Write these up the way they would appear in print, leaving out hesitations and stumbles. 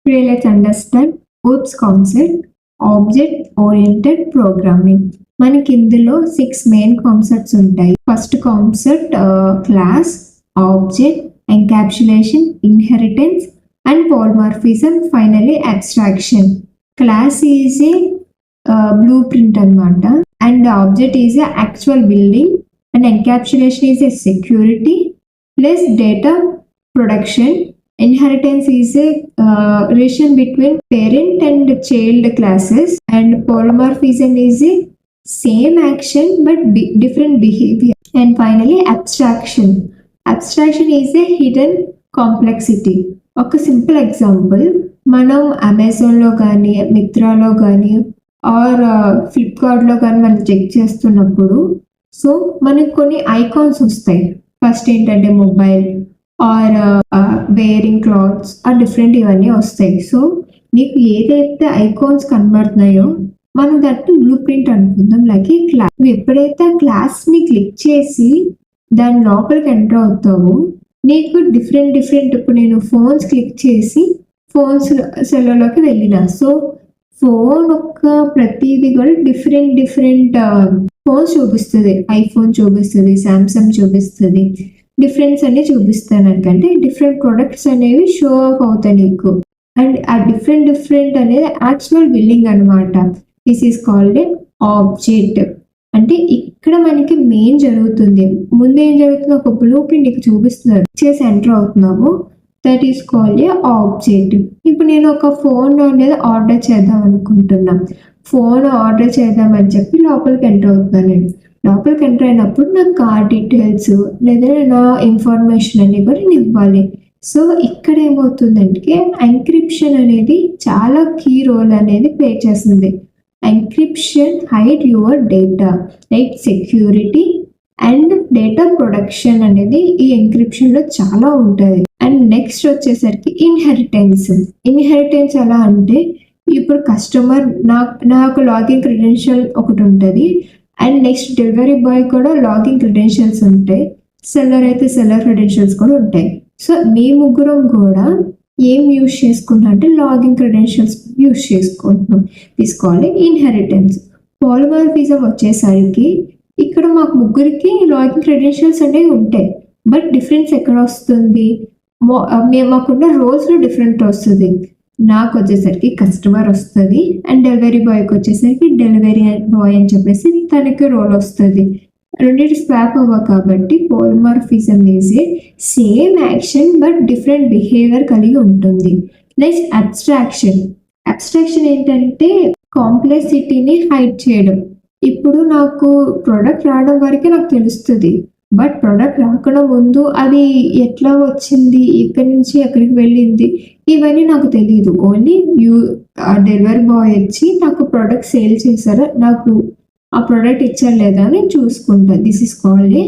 Today let's understand OOPS concept, Object Oriented Programming. మనకి ఇందులో 6 main concepts ఉంటాయి. First concept class, object, encapsulation, inheritance and polymorphism, finally abstraction. Class is a blueprint అనమాట, and object is a actual building, and encapsulation is a security plus data production. Inheritance is a relation between parent and child classes, and polymorphism is a same action but different behavior. And finally abstraction. Abstraction is a hidden complexity. ఒక simple example, మనం అమెజాన్లో కానీ మిత్రాలో కానీ are ఫ్లిప్కార్ట్లో కానీ మనం check చేస్తున్నప్పుడు so మనకు కొన్ని ఐకాన్స్ వస్తాయి. ఫస్ట్ ఏంటంటే mobile or wearing clothes or different ఇవన్నీ వస్తాయి. సో నీకు ఏదైతే ఐకాన్స్ కనబడుతున్నాయో మనం దాన్ని బ్లూ ప్రింట్ అనుకుందాం. లైక్ ఈ క్లాస్, నువ్వు ఎప్పుడైతే ఆ క్లాస్ని క్లిక్ చేసి దాని లోపలికి ఎంటర్ అవుతావో నీకు డిఫరెంట్ ఇప్పుడు నేను ఫోన్స్ క్లిక్ చేసి ఫోన్స్ సెల్లోకి వెళ్ళిన, సో ఫోన్ యొక్క ప్రతిదీ కూడా డిఫరెంట్ ఫోన్స్ చూపిస్తుంది. ఐఫోన్ చూపిస్తుంది, శాంసంగ్ చూపిస్తుంది, డిఫరెన్స్ అన్ని చూపిస్తాను అంటే డిఫరెంట్ ప్రొడక్ట్స్ అనేవి షో ఆఫ్ అవుతాయి నీకు. అండ్ ఆ డిఫరెంట్ అనేది యాక్చువల్ బిల్డింగ్ అనమాట. This is called a object. అంటే ఇక్కడ మనకి మెయిన్ జరుగుతుంది, ముందు ఏం జరుగుతుంది, ఒక బ్లూ ప్రింట్ నీకు చూపిస్తున్నారు, చేసి ఎంటర్ అవుతున్నాము, that is called a object. ఇప్పుడు నేను ఒక ఫోన్ అనేది ఆర్డర్ చేద్దాం అనుకుంటున్నా, ఫోన్ ఆర్డర్ చేద్దామని చెప్పి లోపలికి ఎంటర్ అవుతున్నాను. నేను లోపలికి ఎంటర్ అయినప్పుడు నా కార్ డీటెయిల్స్ లేదా నా ఇన్ఫర్మేషన్ అన్ని కూడా నేను ఇవ్వాలి. సో ఇక్కడ ఏమవుతుందంటే ఎన్క్రిప్షన్ అనేది చాలా కీ రోల్ అనేది ప్లే చేస్తుంది. Encryption hide your data, like security and data production అనేది ఈ ఎన్క్రిప్షన్లో చాలా ఉంటుంది. అండ్ నెక్స్ట్ వచ్చేసరికి ఇన్హెరిటెన్స్ ఎలా అంటే, ఇప్పుడు కస్టమర్ నాకు లాగిన్ క్రెడెన్షియల్ ఒకటి ఉంటుంది, అండ్ నెక్స్ట్ డెలివరీ బాయ్ కూడా లాగిన్ క్రెడెన్షియల్స్ ఉంటాయి, సెల్లర్ అయితే సెల్లర్ క్రెడెన్షియల్స్ కూడా ఉంటాయి. సో మీ ముగ్గురం కూడా ఏం యూజ్ చేసుకుంటాం అంటే లాగిన్ క్రెడెన్షియల్స్ యూజ్ చేసుకుంటున్నాం. తీసుకోవాలి ఇన్హెరిటెన్స్. పాలిమార్ఫిజం వచ్చేసరికి ఇక్కడ మాకు ముగ్గురికి లాగిన్ క్రెడెన్షియల్స్ అనేవి ఉంటాయి, బట్ డిఫరెన్స్ ఎక్కడ వస్తుంది, మాకున్న రోల్స్లో డిఫరెంట్ వస్తుంది. నాకు వచ్చేసరికి కస్టమర్ వస్తుంది, అండ్ డెలివరీ బాయ్కి వచ్చేసరికి డెలివరీ బాయ్ అని చెప్పేసి తనకి రోల్ వస్తుంది. రెండింటి స్వాప్ అవ్వ కాబట్టి polymorphism is a same action but different behaviour కలిగి ఉంటుంది. నెక్స్ట్ అబ్స్ట్రాక్షన్ ఏంటంటే కాంప్లెక్సిటీని హైడ్ చేయడం. ఇప్పుడు నాకు ప్రోడక్ట్ రావడం వరకే నాకు తెలుస్తుంది, బట్ ప్రోడక్ట్ రాకుండా ముందు అది ఎట్లా వచ్చింది, ఎక్కడి నుంచి ఎక్కడికి వెళ్ళింది, ఇవన్నీ నాకు తెలియదు. ఓన్లీ డెలివరీ బాయ్ వచ్చి నాకు ప్రోడక్ట్ సేల్ చేశారా, నాకు ఆ ప్రోడక్ట్ ఇచ్చారు లేదా అని చూసుకుంటా. This is called a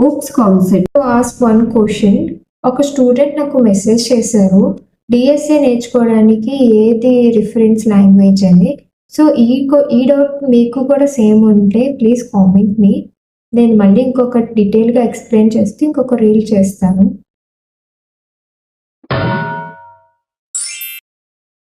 OOPS concept. Ask one question. ఒక స్టూడెంట్ నాకు మెసేజ్ చేశారు డిఎస్ఏ నేర్చుకోవడానికి ఏది రిఫరెన్స్ లాంగ్వేజ్ అని. సో ఈ డౌట్ మీకు కూడా సేమ్ ఉంటే ప్లీజ్ కామెంట్ మీ. నేను మళ్ళీ ఇంకొక డీటెయిల్గా ఎక్స్ప్లెయిన్ చేస్తే ఇంకొక రీల్ చేస్తాను.